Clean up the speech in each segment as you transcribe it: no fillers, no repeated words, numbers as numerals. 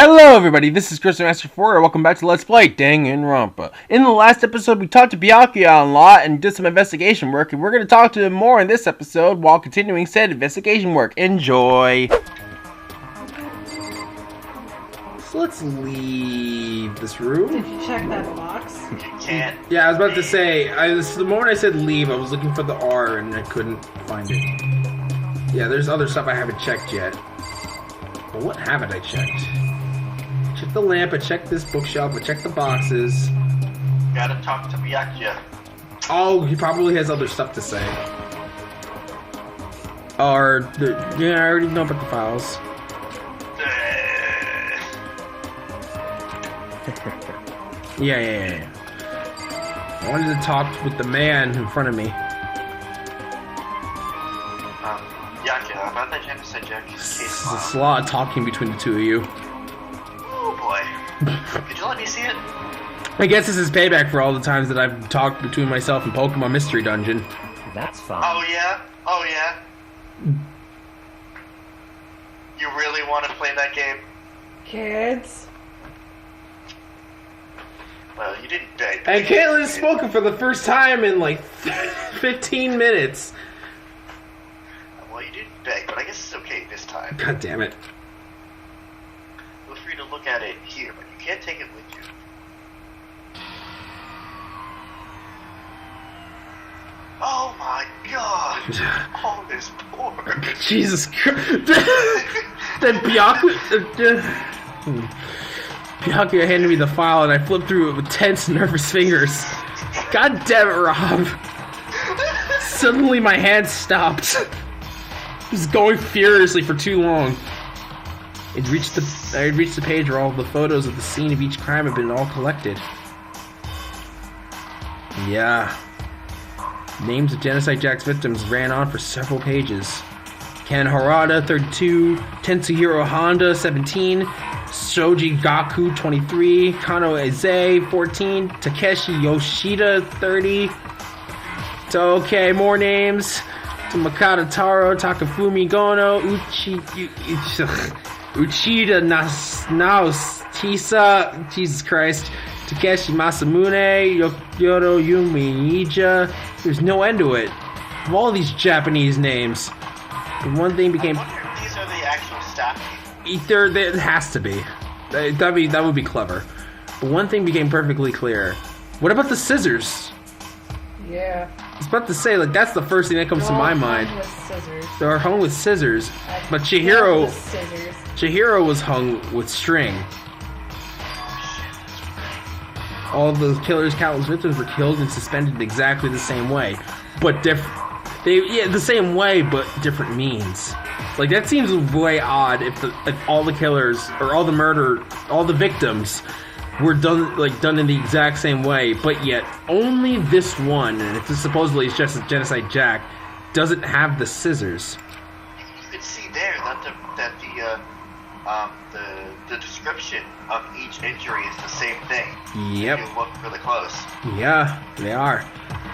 Hello everybody, this is Crystal Master 4 and welcome back to Let's Play DanganRonpa. In the last episode we talked to Byakuya a lot and did some investigation work, and we're going to talk to him more in this episode while continuing said investigation work. Enjoy! So let's leave this room. Did you check that box? You can't. Yeah, I was about to say, the moment I said leave, I was looking for the R and I couldn't find it. Yeah, there's other stuff I haven't checked yet. Well, what haven't I checked? Check the lamp, I checked this bookshelf, I checked the boxes. Gotta talk to Byakuya. Oh, he probably has other stuff to say. Yeah, I already know about the files. Yeah. I wanted to talk with the man in front of me. Byakuya, about that genocide case. There's a lot of talking between the two of you. Oh boy. Could you let me see it? I guess this is payback for all the times that I've talked between myself and Pokemon Mystery Dungeon. That's fun. Oh yeah? You really want to play that game? Kids? Well, you didn't beg. And Caitlin's spoken for the first time in like 15 minutes. Well, you didn't beg, but I guess it's okay this time. God damn it. Feel free to look at it here, but you can't take it with you. Oh my god! All this pork! Jesus Christ. Then Byakuya handed me the file and I flipped through it with tense, nervous fingers. God damn it, Rob. Suddenly my hand stopped. It was going furiously for too long. I had reached the page where all the photos of the scene of each crime had been all collected. Yeah. Names of Genocide Jack's victims ran on for several pages. Ken Harada, 32, Tetsuhiro Honda, 17, Shoji Gaku, 23, Kano Eze, 14, Takeshi Yoshida, 30. Okay, more names. Makata Taro, Takafumi Gono, Uchida Naostisa, Jesus Christ, Takeshi Masamune, Yodo Yumi Ija. There's no end to it. Of all these Japanese names, the one thing became... I wonder if these are the actual staff people. There has to be. That would be clever. But one thing became perfectly clear. What about the scissors? Yeah. I was about to say, like, that's the first thing that comes to my mind. With scissors. They are hung with scissors, but Chihiro was hung with string. All the killer's countless victims were killed and suspended in exactly the same way, but the same way, but different means. Like, that seems way odd if all the killers or all the victims were done in the exact same way, but yet only this one, and it's supposedly it's just a Genocide Jack, doesn't have the scissors. You can see there that the description of each injury is the same thing. Yep. If you look really close. Yeah, they are.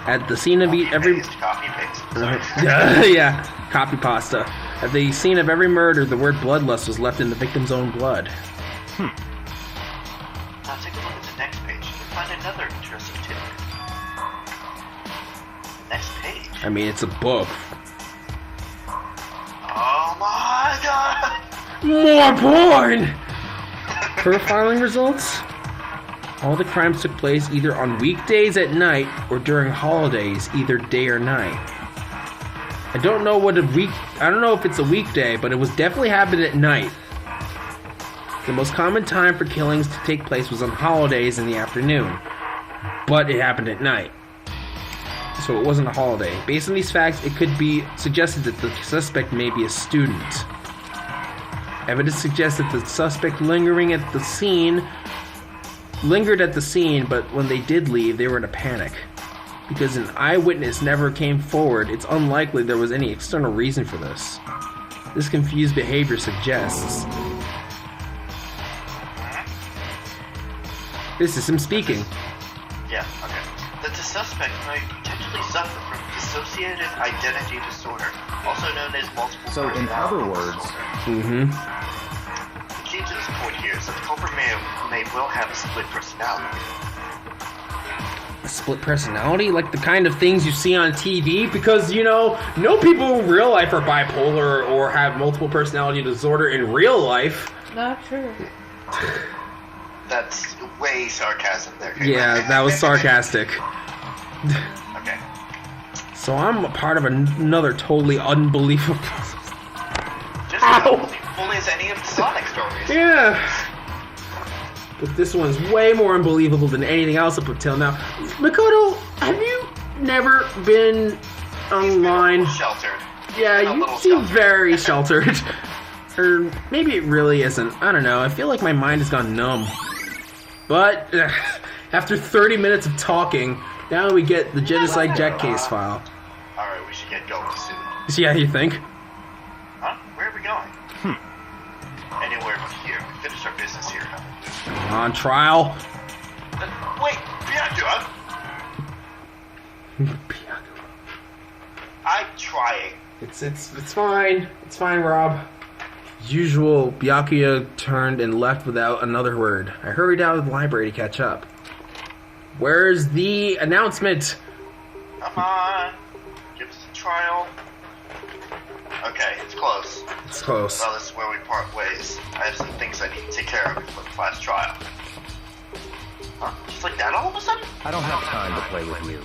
At the scene of every Copy paste. yeah, copy pasta. At the scene of every murder, the word bloodlust was left in the victim's own blood. Now take a look at the next page. You'll find another interesting tidbit. Next page. I mean, it's a book. Oh my god! More porn! Profiling results? All the crimes took place either on weekdays at night or during holidays, either day or night. I don't know if it's a weekday, but it was definitely happened at night. The most common time for killings to take place was on holidays in the afternoon, but it happened at night. So it wasn't a holiday. Based on these facts, it could be suggested that the suspect may be a student. Evidence suggests that the suspect lingered at the scene, but when they did leave, they were in a panic. Because an eyewitness never came forward, it's unlikely there was any external reason for this. This confused behavior suggests... This is him speaking. Yeah, okay. That the suspect might potentially suffer from dissociative identity disorder, also known as multiple So, in other words... The key to this point here is that the culprit may well have a split personality. A split personality? Like the kind of things you see on TV? Because, you know, no people in real life are bipolar or have multiple personality disorder in real life. Not true. That's way sarcasm there. Yeah, that was sarcastic. Okay. So I'm a part of another totally unbelievable... Just as unbelievable as any of the Sonic stories. Yeah. But this one's way more unbelievable than anything else up until now. Makoto, have you never been online? Sheltered. Yeah, you seem very sheltered. Or maybe it really isn't. I don't know. I feel like my mind has gone numb. But after 30 minutes of talking, now we get the Genocide Jack case file. Alright, we should get going soon. Yeah, you think? Huh? Where are we going? Anywhere but here. We finished our business here. On trial. Wait, Byakuya! I'm trying. It's fine. It's fine, Rob. As usual, Byakuya turned and left without another word. I hurried out of the library to catch up. Where's the announcement? Come on. Give us a trial. Okay, it's close. It's close. Well, this is where we part ways. I have some things I need to take care of before the last trial. Huh? Just like that all of a sudden? I don't have time to play with you.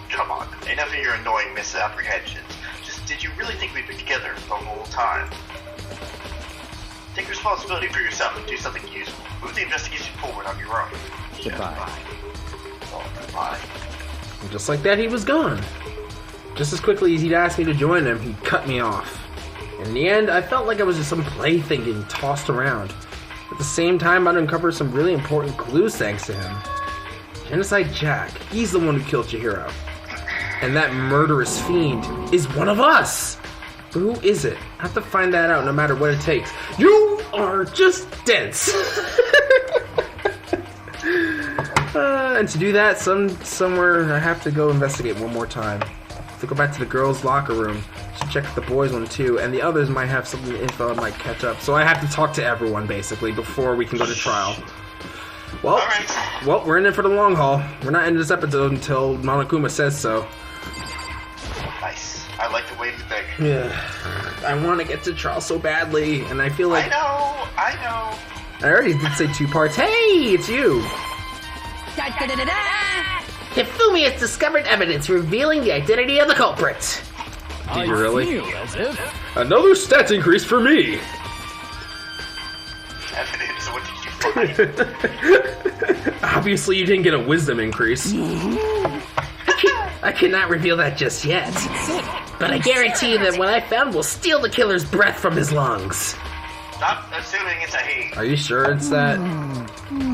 Come on. Enough of your annoying misapprehensions. Just, did you really think we'd been together the whole time? Take responsibility for yourself and do something useful. Move the investigation forward on your own. Goodbye. Oh, goodbye. And just like that, he was gone. Just as quickly as he'd asked me to join him, he cut me off. In the end, I felt like I was just some plaything getting tossed around. At the same time, I'd uncovered some really important clues thanks to him. Genocide Jack, he's the one who killed Chihiro. And that murderous fiend is one of us! But who is it? I have to find that out no matter what it takes. You are just dense! And to do that, somewhere I have to go investigate one more time. To go back to the girls' locker room. Should check the boys' one too, and the others might have some info I might catch up. So I have to talk to everyone basically before we can go to trial. Well, we're in it for the long haul. We're not ending this episode until Monokuma says so. Nice. I like the way you think. Yeah, I want to get to trial so badly, and I feel like I know. I already did say 2 parts. Hey, it's you. Hifumi has discovered evidence revealing the identity of the culprit. Did you really? Another stats increase for me. Evidence? What did you find? Obviously, you didn't get a wisdom increase. I cannot reveal that just yet. But I guarantee you that what I found will steal the killer's breath from his lungs. Stop assuming it's a he. Are you sure it's that?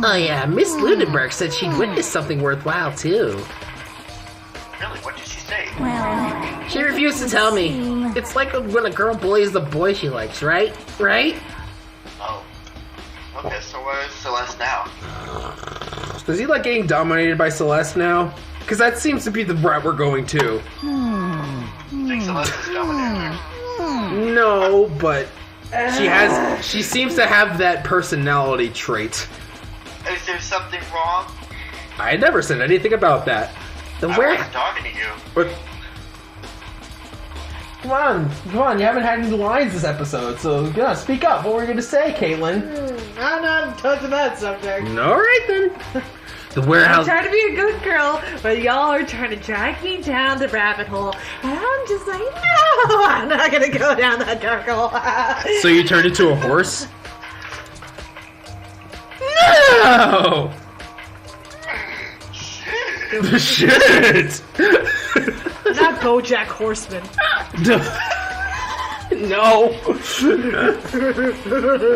Oh yeah, Miss Lunenburg said she'd witnessed something worthwhile too. Really? What did she say? She refused to tell me. It's like when a girl bullies the boy she likes, right? Right? Oh. Okay, so where is Celeste now? Does he like getting dominated by Celeste now? Because that seems to be the route we're going to. You think Celeste is dominated? No, but she seems to have that personality trait. Is there something wrong? I never said anything about that. I wasn't talking to you. But come on, you haven't had any lines this episode, so yeah, speak up. What were you going to say, Caitlin? I'm not touching that subject. Alright then. The warehouse. I'm trying to be a good girl, but y'all are trying to drag me down the rabbit hole. And I'm just like, no, I'm not going to go down that dark hole. So you turned into a horse? No! Shit! Not BoJack Horseman. No!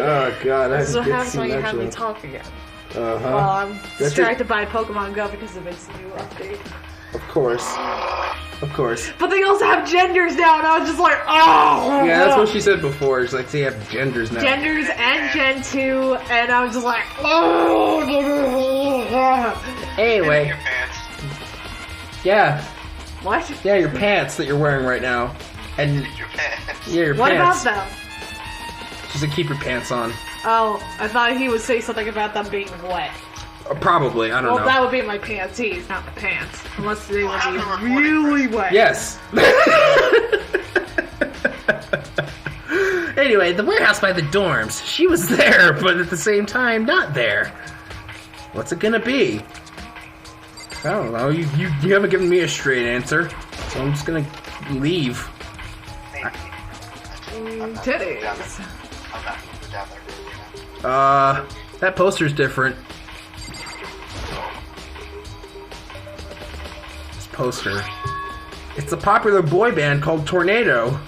Oh god, I So how do you have me talk again? Uh-huh. Well, I'm distracted by Pokemon Go because of its new update. Of course. Of course. But they also have genders now, and I was just like, oh! Yeah, that's what she said before. She's like, they have genders now. Genders and Gen 2, and I was just like, oh! Anyway. Your pants. Yeah. What? Yeah, your pants that you're wearing right now. And Your pants. yeah, your What pants. about them? She said keep your pants on. Oh, I thought he would say something about them being wet. Probably, I don't know. Well, that would be my panties, not my pants. Unless they would have the be recording really first. wet. Yes. Anyway, the warehouse by the dorms. She was there, but at the same time, not there. What's it gonna be? I don't know. You haven't given me a straight answer, so I'm just gonna leave. Maybe. Titties. I'm not gonna go down there. That poster's different. This poster. It's a popular boy band called Tornado.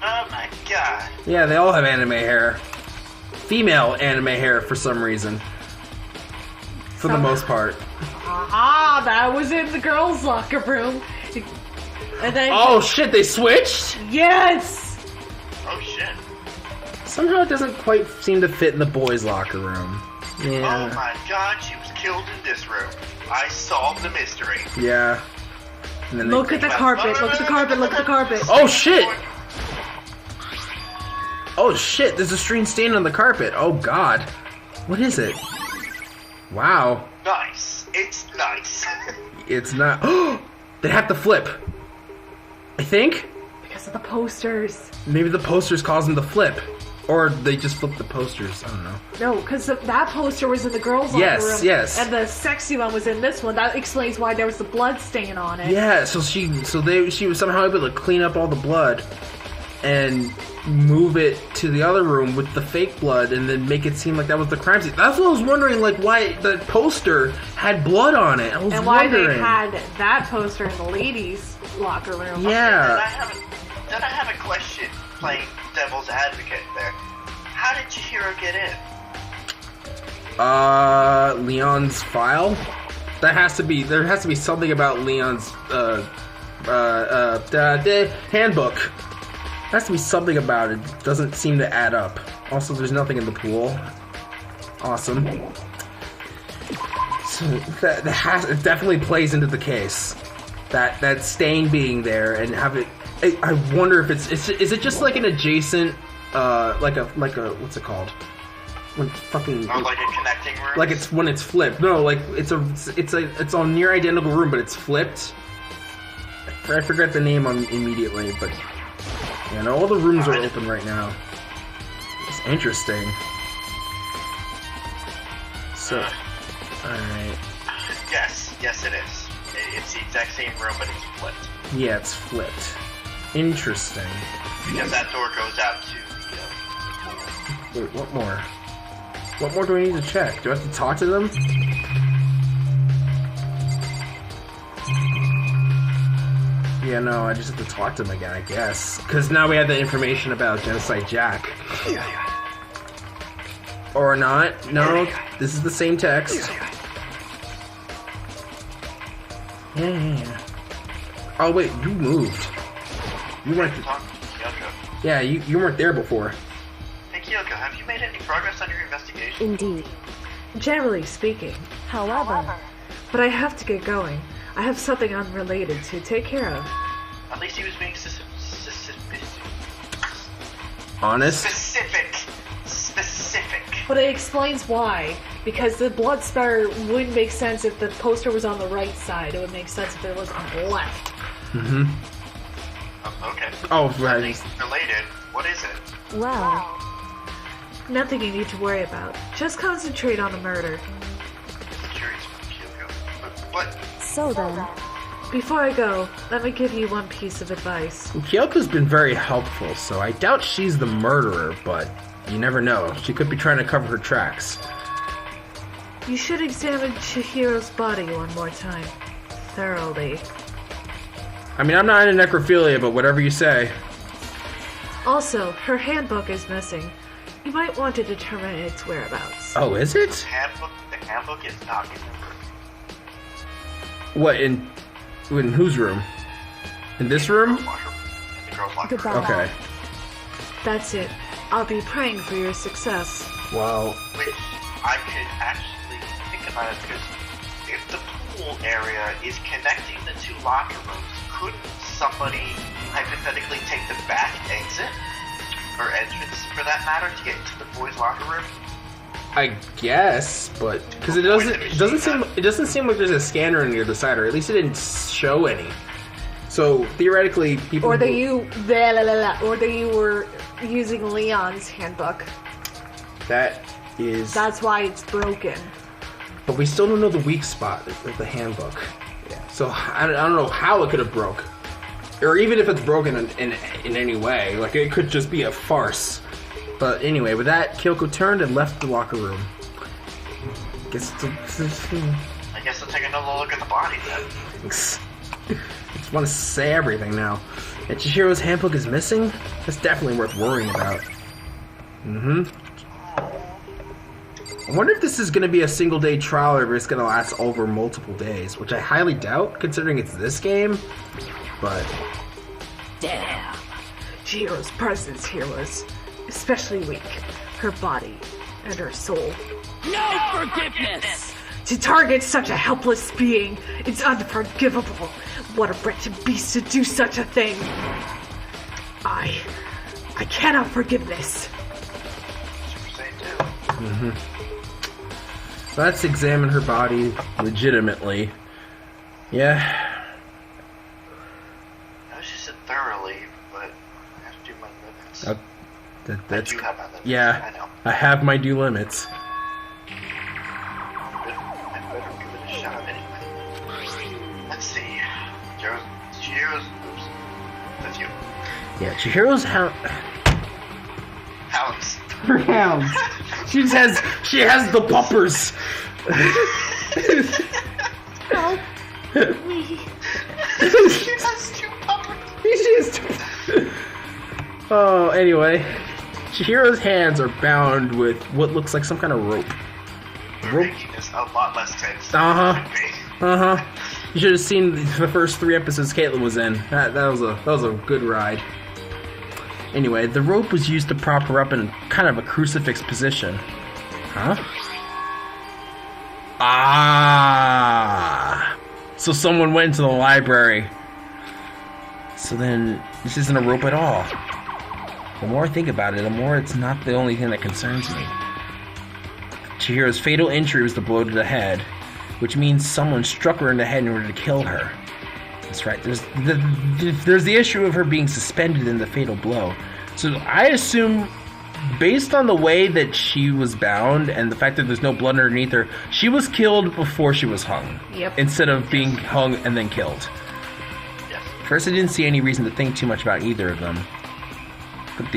Oh my god. Yeah, they all have anime hair. Female anime hair for some reason. For the most part. Ah, that was in the girls' locker room. And then Oh shit, they switched? yes! Oh shit. Somehow it doesn't quite seem to fit in the boys' locker room. Oh Yeah. my god, she was killed in this room. I solved the mystery. Yeah. And then they- Look at the carpet, look at the carpet, look at the carpet. Oh shit! Oh shit, there's a strange stain on the carpet. Oh god. What is it? Wow. Nice. It's nice. It's not. They have to flip. I think? Because of the posters. Maybe the posters cause them to flip. Or they just flip the posters. I don't know. No, because that poster was in the girls' Yes, locker room. yes. And the sexy one was in this one. That explains why there was the blood stain on it. Yeah, so she was somehow able to clean up all the blood and move it to the other room with the fake blood and then make it seem like that was the crime scene. That's what I was wondering, like why the poster had blood on it. I was And why wondering. they had that poster in the ladies' locker room. Yeah. Then I have a question, playing devil's advocate there. How did Chihiro get in? Leon's file? There has to be something about Leon's handbook. There has to be something about it. Doesn't seem to add up. Also, there's nothing in the pool. Awesome. So it definitely plays into the case. That stain being there and have it. I wonder if is it just like an adjacent like a what's it called? When fucking Or like a connecting room? like it's when it's flipped. No, like it's a near identical room, but it's flipped. I forget the name immediately, but you know all the rooms are open right now. It's interesting. So, all right. Yes, it is. It's the exact same room, but it's flipped. Yeah, it's flipped. Interesting. Because that door goes out to the pool. Wait, what more? What more do I need to check? Do I have to talk to them? Yeah, no, I just have to talk to them again, I guess. Because now we have the information about Genocide Jack. Or not. No, this is the same text. Yeah. Oh, wait, you moved. You weren't... Talk to Kyoko. Yeah, you weren't there before. Hey Kyoko, have you made any progress on your investigation? Indeed. Generally speaking. However, But I have to get going. I have something unrelated to take care of. At least he was being specific. Honest? Specific. But it explains why. Because the blood spatter wouldn't make sense if the poster was on the right side. It would make sense if it was on the left. Mm-hmm. Okay. Oh, At right. least related. What is it? well, Nothing you need to worry about. Just concentrate on the murder. Curious about Kyoko. But so then, Before I go, let me give you one piece of advice. Kyoko's been very helpful, so I doubt she's the murderer, but you never know. She could be trying to cover her tracks. You should examine Chihiro's body one more time. Thoroughly. I mean, I'm not into necrophilia, but whatever you say. Also, her handbook is missing. You might want to determine its whereabouts. Oh, is it? the handbook is not in the room. What, in whose room? In this room? In the girls' locker room. goodbye. Okay. That's it. I'll be praying for your success. Wow. Which I could actually think about it because if the pool area is connecting the two locker rooms, couldn't somebody hypothetically take the back exit? or entrance for that matter to get into the boys' locker room? I guess, but because it doesn't seem like there's a scanner near the side, or at least it didn't show any. So theoretically, people or that you were using Leon's handbook. That's why it's broken. But we still don't know the weak spot of the handbook. Yeah. So I don't know how it could have broke, or even if it's broken in any way. Like it could just be a farce. But anyway, with that, Kyoko turned and left the locker room. I guess I'll take another look at the body then. I just want to say everything now. And Chihiro's handbook is missing? That's definitely worth worrying about. I wonder if this is going to be a single-day trial or if it's going to last over multiple days, which I highly doubt, considering it's this game. But damn, Chihiro's presence here was especially weak. Her body and her soul. No forgiveness! To target such a helpless being, it's unforgivable. What a wretched beast to do such a thing. I cannot forgive this. Let's examine her body legitimately. Yeah. No, she said thoroughly, but I have to do my limits. I do have my limits. Yeah, I know. I have my due limits. I better give it a shot anyway. Let's see. Chihiro's. Oops. That's you. Yeah, Chihiro's Hounds. her hounds. She has the puppers. Help me. She has two puppers. Oh, anyway. Chihiro's hands are bound with what looks like some kind of rope. You're making this a lot less tense. You should have seen the first 3 episodes Caitlin was in. That was a good ride. Anyway, the rope was used to prop her up in kind of a crucifix position. Huh? Ah! So someone went into the library. So then, this isn't a rope at all. The more I think about it, the more it's not the only thing that concerns me. Chihiro's fatal injury was the blow to the head, which means someone struck her in the head in order to kill her. That's right, there's the issue of her being suspended in the fatal blow. So I assume, based on the way that she was bound and the fact that there's no blood underneath her, she was killed before she was hung. Yep. Instead of being hung and then killed. Yes. First, I didn't see any reason to think too much about either of them. But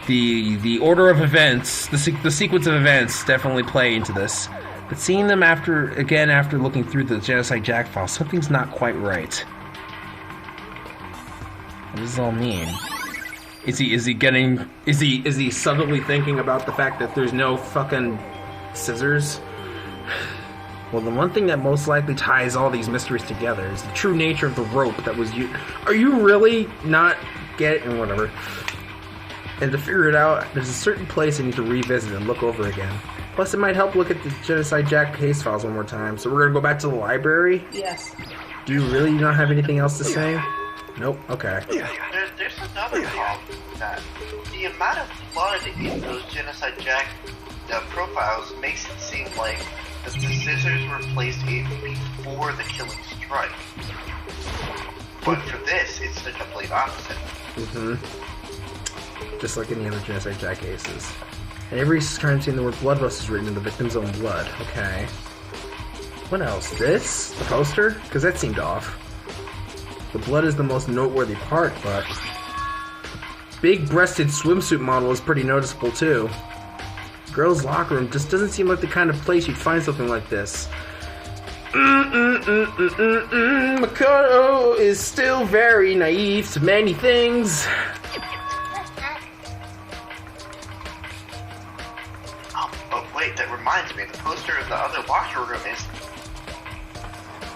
the order of events, the sequence of events definitely play into this. But seeing them after looking through the Genocide Jack file, something's not quite right. What does this all mean? Is he subtly thinking about the fact that there's no fucking scissors? Well, the one thing that most likely ties all these mysteries together is the true nature of the rope that was used. Are you really not getting whatever? And to figure it out, there's a certain place I need to revisit and look over again. Plus, it might help look at the Genocide Jack case files one more time. So we're gonna go back to the library? Yes. Do you really not have anything else to say? Nope. Okay. There's another problem with that. The amount of blood in those Genocide Jack profiles makes it seem like that the scissors were placed in before the killing strike. But for this, it's the complete opposite. Just like any other Genocide Jack cases. And every crime scene, the word bloodlust is written in the victim's own blood. Okay. What else? This? The poster? Because that seemed off. The blood is the most noteworthy part, but big-breasted swimsuit model is pretty noticeable too. Girls' locker room just doesn't seem like the kind of place you'd find something like this. Makoto is still very naive to many things. Oh, wait, that reminds me. The poster of the other locker room is...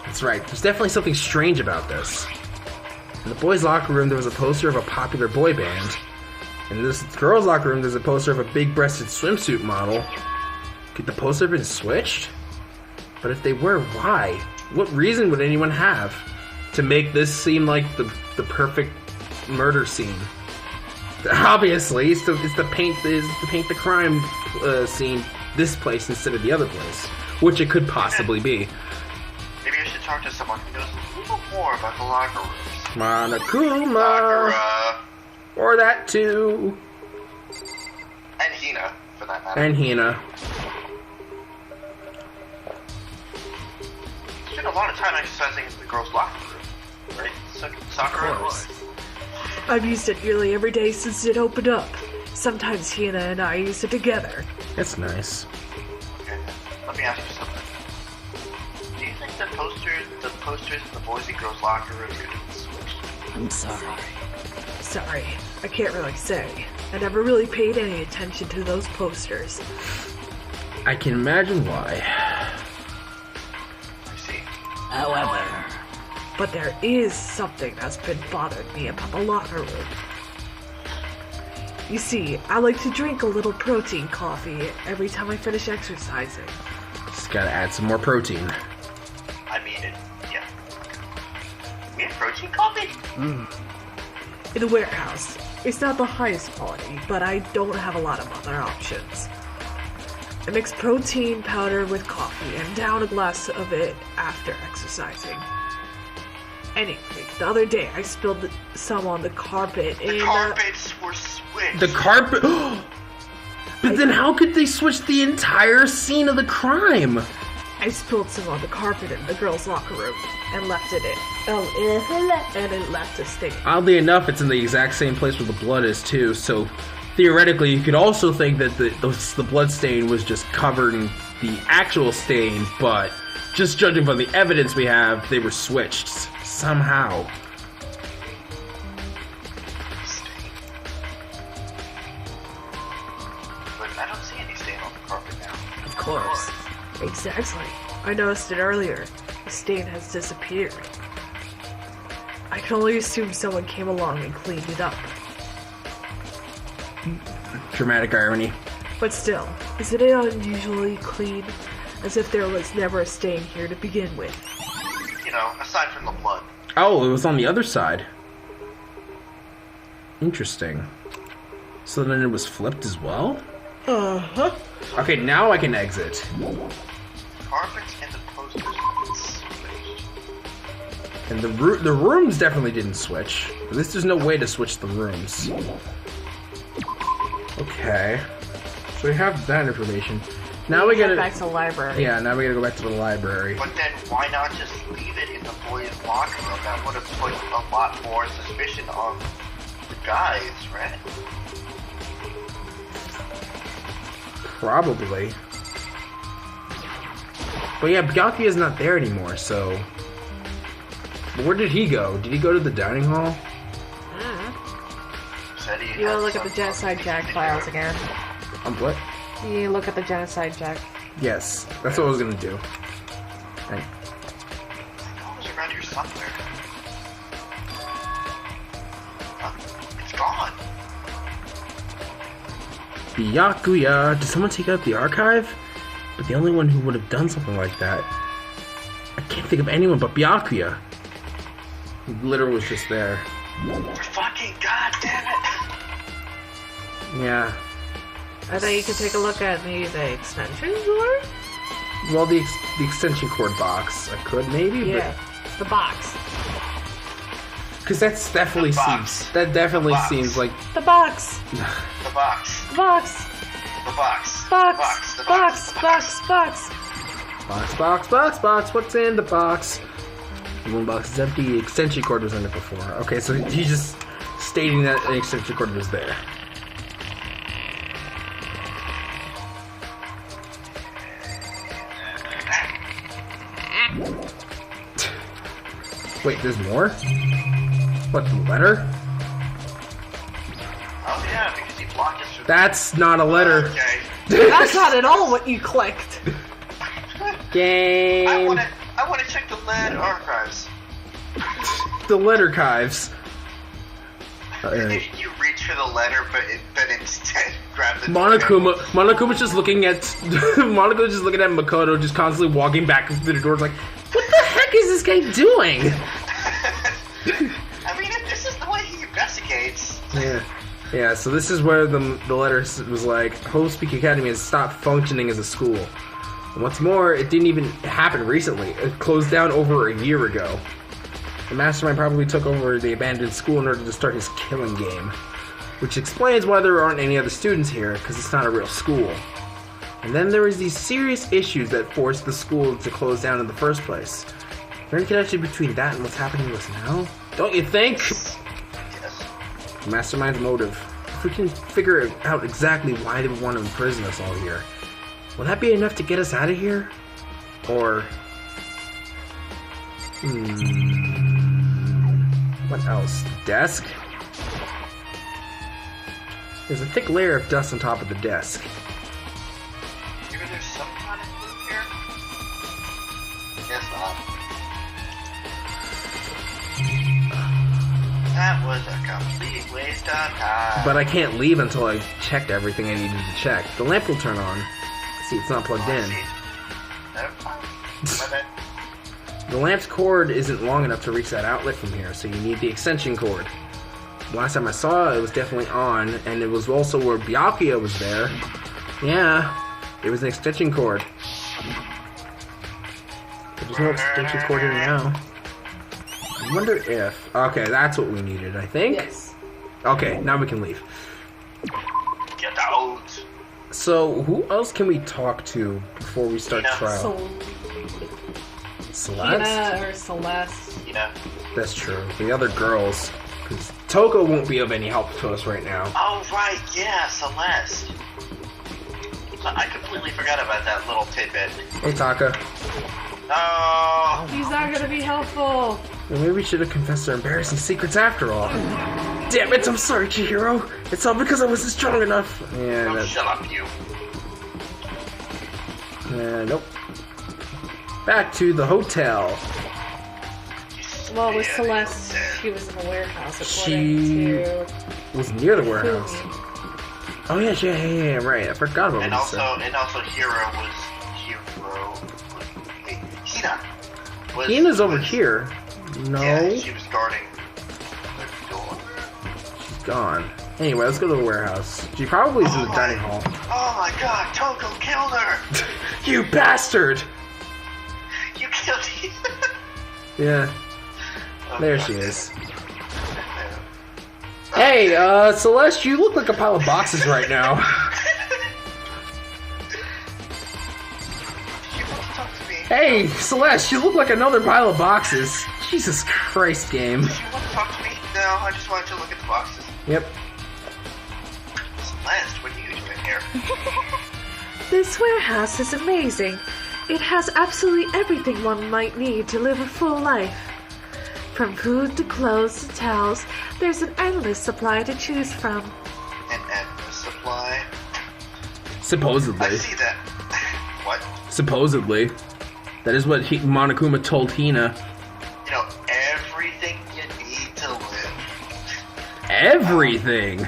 That's right, there's definitely something strange about this. In the boys' locker room, there was a poster of a popular boy band. In this girls' locker room, there's a poster of a big-breasted swimsuit model. Could the poster have been switched? But if they were, why? What reason would anyone have to make this seem like the perfect murder scene? Obviously, it's to paint the crime scene this place instead of the other place, which it could possibly be. Maybe I should talk to someone who knows a little more about the locker rooms. Monokuma, or that too, and Hina, for that matter. and Hina. Spent a lot of time exercising in the girls' locker room, right? Soccer room. I've used it nearly every day since it opened up. Sometimes Hina and I use it together. That's nice. Okay, let me ask you something. Do you think the posters in the boys' and girls' locker rooms could be switched? I'm sorry. Sorry, I can't really say. I never really paid any attention to those posters. I can imagine why. I see. However, But there is something that's been bothering me about the locker room. You see, I like to drink a little protein coffee every time I finish exercising. Just gotta add some more protein. I mean it. Yeah. We have protein coffee? In the warehouse, it's not the highest quality, but I don't have a lot of other options. I mix protein powder with coffee and down a glass of it after exercising. Anyway, the other day I spilled some on the carpet The carpets were switched. The carpet. But then, how could they switch the entire scene of the crime? I spilled some on the carpet in the girls' locker room and left it and it left a stain. Oddly enough, it's in the exact same place where the blood is too. So theoretically, you could also think that the blood stain was just covering the actual stain, but just judging from the evidence we have, they were switched somehow. Stain. But I don't see any stain on the carpet now. of course. Exactly. I noticed it earlier. The stain has disappeared. I can only assume someone came along and cleaned it up. Dramatic irony. But still, isn't it unusually clean? As if there was never a stain here to begin with. You know, aside from the blood. Oh, it was on the other side. Interesting. So then it was flipped as well? Uh-huh. Okay, now I can exit. Carpets and the posters were switched. And the rooms definitely didn't switch. At least there's no way to switch the rooms. Okay. So we have that information. Now we Head gotta... back to the library. Yeah, now we gotta go back to the library. But then why not just leave it in the boys' locker room? That would have put a lot more suspicion on the guys, right? Probably. But yeah, Byakuya's not there anymore, so... But where did he go? Did he go to the dining hall? Said he You had wanna look at the something Genocide to Jack do. files again? What? You look at the Genocide Jack. Yes, that's what I was gonna do. Right. Oh, it was around here somewhere. Huh? It's gone. Byakuya, did someone take out the archive? But the only one who would have done something like that... I can't think of anyone but Byakuya. He literally was just there. Fucking goddamn it! Yeah. I think you can take a look at the extension cord? Well, the extension cord box, I could maybe, Yeah, the box. because that's definitely The box. seems that definitely The box. seems like The box. The box. The box. The box. Box. The Box. Box. Box. box. What's in the box? The one box is empty. The extension cord was in it before. Okay, so he's just stating that an extension cord was there. Wait, there's more? What, the letter? Oh yeah, because he blocked us from... That's not a letter. Okay. That's not at all what you clicked. Game. I wanna check the lead archives. The letter archives. You reach for the letter, but instead grab the... Monokuma's just looking at Monokuma's just looking at Makoto, just constantly walking back through the doors, like, what the heck is this guy doing? I mean, if this is the way he investigates... Yeah. Yeah, so this is where the letter was like, Hope Peak Academy has stopped functioning as a school. And what's more, it didn't even happen recently. It closed down over a year ago. The mastermind probably took over the abandoned school in order to start his killing game. Which explains why there aren't any other students here, because it's not a real school. And then there was these serious issues that forced the school to close down in the first place. Is there any connection between that and what's happening to us now? Don't you think? Yes. The mastermind's motive. If we can figure out exactly why they would want to imprison us all here, will that be enough to get us out of here? Or... what else? Desk? There's a thick layer of dust on top of the desk. Maybe there's some kind of clue here? Guess not. That was a complete waste of time. But I can't leave until I checked everything I needed to check. The lamp will turn on. See, it's not plugged in. Never mind. My bad. The lamp's cord isn't long enough to reach that outlet from here, so you need the extension cord. Last time I saw it, it was definitely on, and it was also where Byakuya was there. Yeah, it was an extension cord. But there's no extension cord here now. I wonder if... Okay, that's what we needed, I think. Yes. Okay, now we can leave. Get out. So, who else can we talk to before we start trial? Celeste? Tina or Celeste. You know? That's true. The other girls... Because Toko won't be of any help to us right now. Oh, right, yeah, Celeste. I completely forgot about that little tidbit. Hey, Taka. No! He's not gonna be helpful. Well, maybe we should have confessed our embarrassing secrets after all. Damn it, I'm sorry, Chihiro. It's all because I wasn't strong enough. Yeah, Oh, that's... shut up, you. Nope. Back to the hotel. Well, with Celeste, she was in the warehouse according She to was near the warehouse. Fumi. Oh, yeah, right. I forgot about And what you also, said. Hey, Tina. Hina's over here. No. Yeah, she was guarding the door. She's gone. Anyway, let's go to the warehouse. She probably is in the dining hall. Oh my god, Toko killed her! You bastard! You killed Tina! Yeah, Oh, there God. she is. Hey, Celeste, you look like a pile of boxes right now. You want to talk to me? Hey, Celeste, you look like another pile of boxes. Jesus Christ, game. You want to talk to me? No, I just wanted to look at the boxes. Yep. Celeste, what are you doing here? This warehouse is amazing. It has absolutely everything one might need to live a full life. From food to clothes to towels, there's an endless supply to choose from. An endless supply. Supposedly. I see that. What? Supposedly. That is what Monokuma told Hina. You know, everything you need to live. Everything!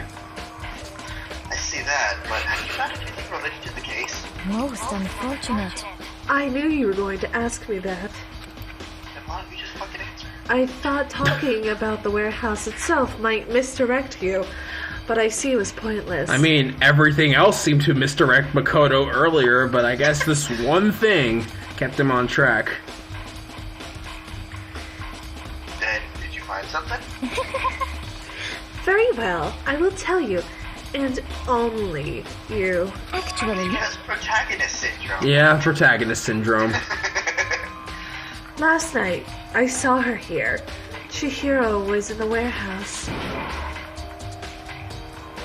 I see that, but have you found anything related to the case? Most unfortunate. I knew you were going to ask me that. Then why don't you just fucking answer? I thought talking about the warehouse itself might misdirect you, but I see it was pointless. I mean, everything else seemed to misdirect Makoto earlier, but I guess this one thing kept him on track. Then, did you find something? Very well, I will tell you, and only you. Actually, She has protagonist syndrome. Yeah, protagonist syndrome. Last night, I saw her here. Chihiro was in the warehouse.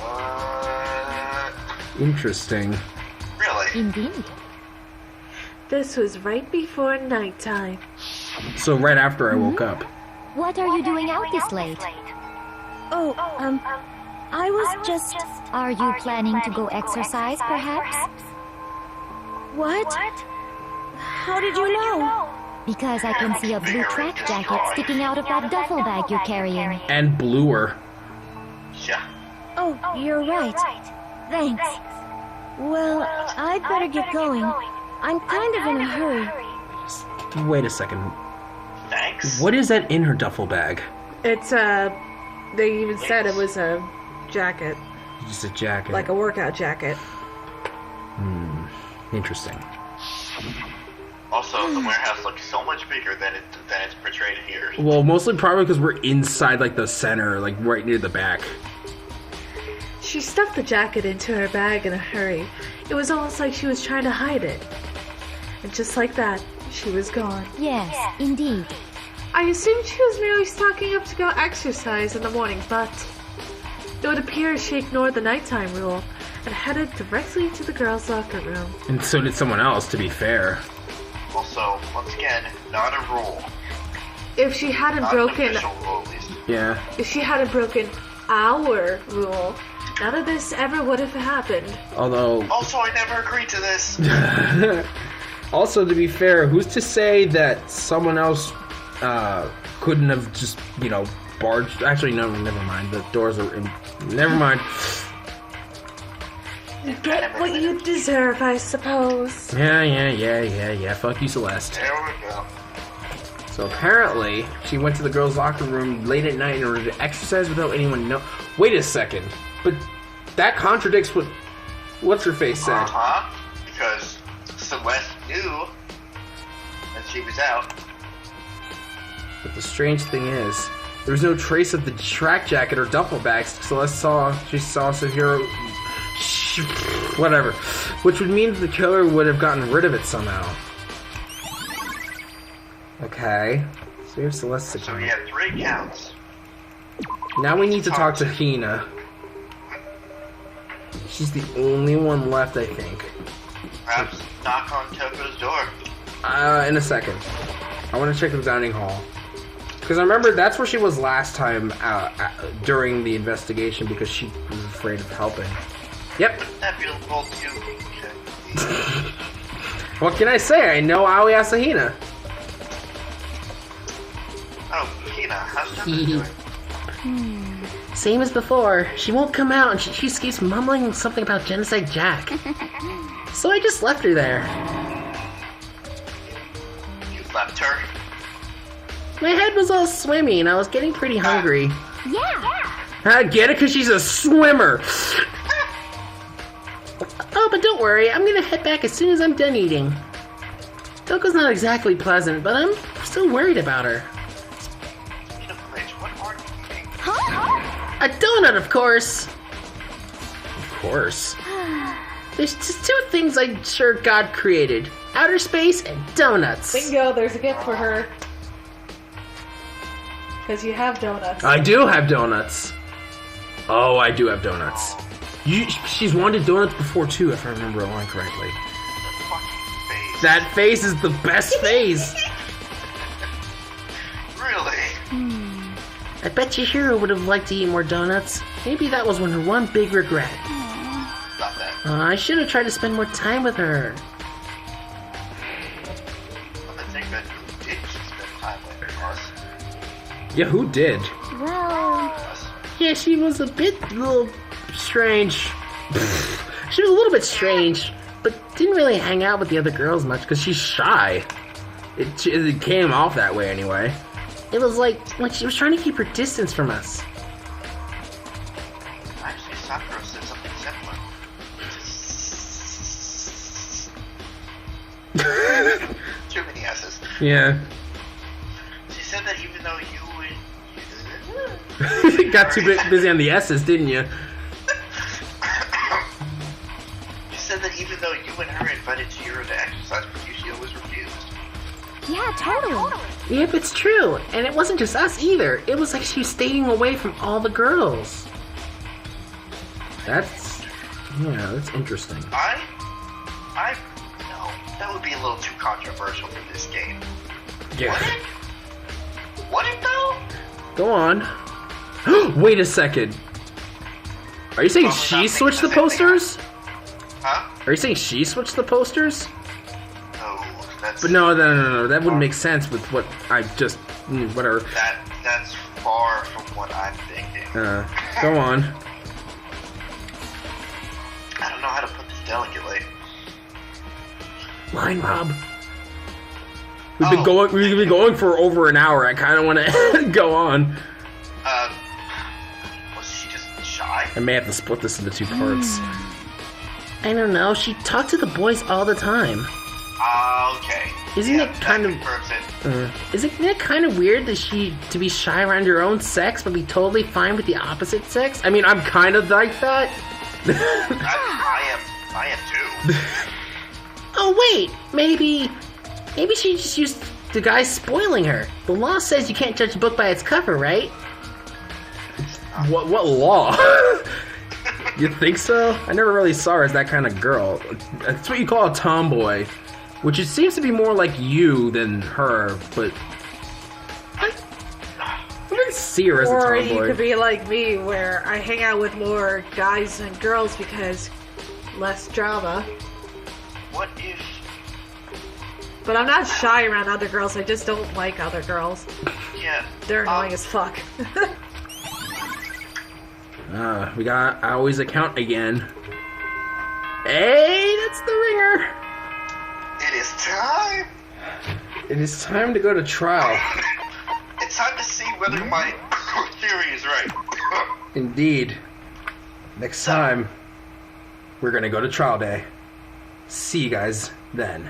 What? Interesting. Really? indeed. This was right before nighttime. So right after I woke up. What are you doing out this late? Oh, I was just... Are you planning to go exercise, perhaps? What? How did you know? Because I can see a blue track jacket sticking out of that duffel bag you're carrying. And bluer. Yeah. Oh, you're right. Thanks. Well, I'd better get going. I'm kind of in a hurry. Wait a second. Thanks. What is that in her duffel bag? It's they even said it was a jacket. Just a jacket. Like a workout jacket. Interesting. Also, the warehouse looks so much bigger than it's portrayed here. Well, mostly probably because we're inside, like, the center, like, right near the back. She stuffed the jacket into her bag in a hurry. It was almost like she was trying to hide it. And just like that, she was gone. Yes, indeed. I assumed she was merely stocking up to go exercise in the morning, but it would appear she ignored the nighttime rule and headed directly to the girls' locker room. And so did someone else, to be fair. Also, once again, not a rule. If she hadn't Not broken, an official rule, at least. Yeah. if she hadn't broken our rule, none of this ever would have happened. Although... Also, I never agreed to this. Also, to be fair, who's to say that someone else couldn't have just, you know, barged... Actually, no, never mind. The doors are in... Never mind. You get what you deserve, I suppose. Yeah. Fuck you, Celeste. There we go. So apparently, she went to the girls' locker room late at night in order to exercise without anyone know. Wait a second. But that contradicts what What's-Her-Face said. Uh-huh. Because Celeste knew that she was out. But the strange thing is, there was no trace of the track jacket or duffel bags Celeste saw. She saw Sahiro... Whatever. Which would mean the killer would have gotten rid of it somehow. Okay. So here's Celeste's So account. we have 3 counts. Now we need to talk to Hina. She's the only one left, I think. Perhaps knock on Toko's door. In a second. I want to check the dining hall. Because I remember that's where she was last time during the investigation because she was afraid of helping. Yep. That feels bold too. What can I say? I know Aoi Asahina. Oh, Hina, how's Toko doing? Same as before. She won't come out and she keeps mumbling something about Genocide Jack. So I just left her there. You left her? My head was all swimmy and I was getting pretty hungry. Yeah. I get it because she's a swimmer. Oh, but don't worry. I'm going to head back as soon as I'm done eating. Toko's not exactly pleasant, but I'm still worried about her. Speaking of which, what are you eating? A donut, of course. Of course. There's just 2 things I'm sure God created. Outer space and donuts. Bingo, there's a gift for her. Because you have donuts. I do have donuts. Oh, I do have donuts. She's wanted donuts before, too, if I remember the line correctly. The fucking face. That face is the best face. Really? I bet your hero would have liked to eat more donuts. Maybe that was one big regret. Not that. I should have tried to spend more time with her. I'm gonna think that you did just spend time with us. Yeah, who did? Well, Us. Yeah, she was a little strange. She was a little bit strange, but didn't really hang out with the other girls much because she's shy. It came off that way anyway. It was like she was trying to keep her distance from us. Actually, Sakura said something similar. Too many S's. Yeah. She said that even though you Got too busy on the S's, didn't you? She said that even though you and her invited Chihiro to exercise with you, she always refused. yeah, totally. Yep, it's true. And it wasn't just us either. It was like she was staying away from all the girls. That's interesting. No, that would be a little too controversial for this game. Yeah. Would it though? Go on. Wait a second. Are you saying Probably she not switched the thinking the same posters? Huh? Are you saying she switched the posters? No, that's But no, that wouldn't make sense with what I just whatever. that's far from what I'm thinking. Go on. I don't know how to put this delicately. Line Rob. We've been going for over an hour. I kind of want to go on. Was she just shy? I may have to split this into 2 parts. I don't know. She talked to the boys all the time. Okay. Isn't it kind of... confirms it. Isn't it kind of weird that to be shy around your own sex, but be totally fine with the opposite sex? I mean, I'm kind of like that. I am too. Oh wait, maybe she just used the guy spoiling her. The law says you can't judge a book by its cover, right? What law? You think so? I never really saw her as that kind of girl. That's what you call a tomboy. Which it seems to be more like you than her, but I didn't see her as a Or tomboy. you could be like me, where I hang out with more guys than girls because less drama. What if... But I'm not shy around other girls, I just don't like other girls. Yeah. They're annoying as fuck. We got Aoi's account again. Hey, that's the ringer! It is time! It is time to go to trial. It's time to see whether my theory is right. Indeed. Next time, we're gonna go to trial day. See you guys then.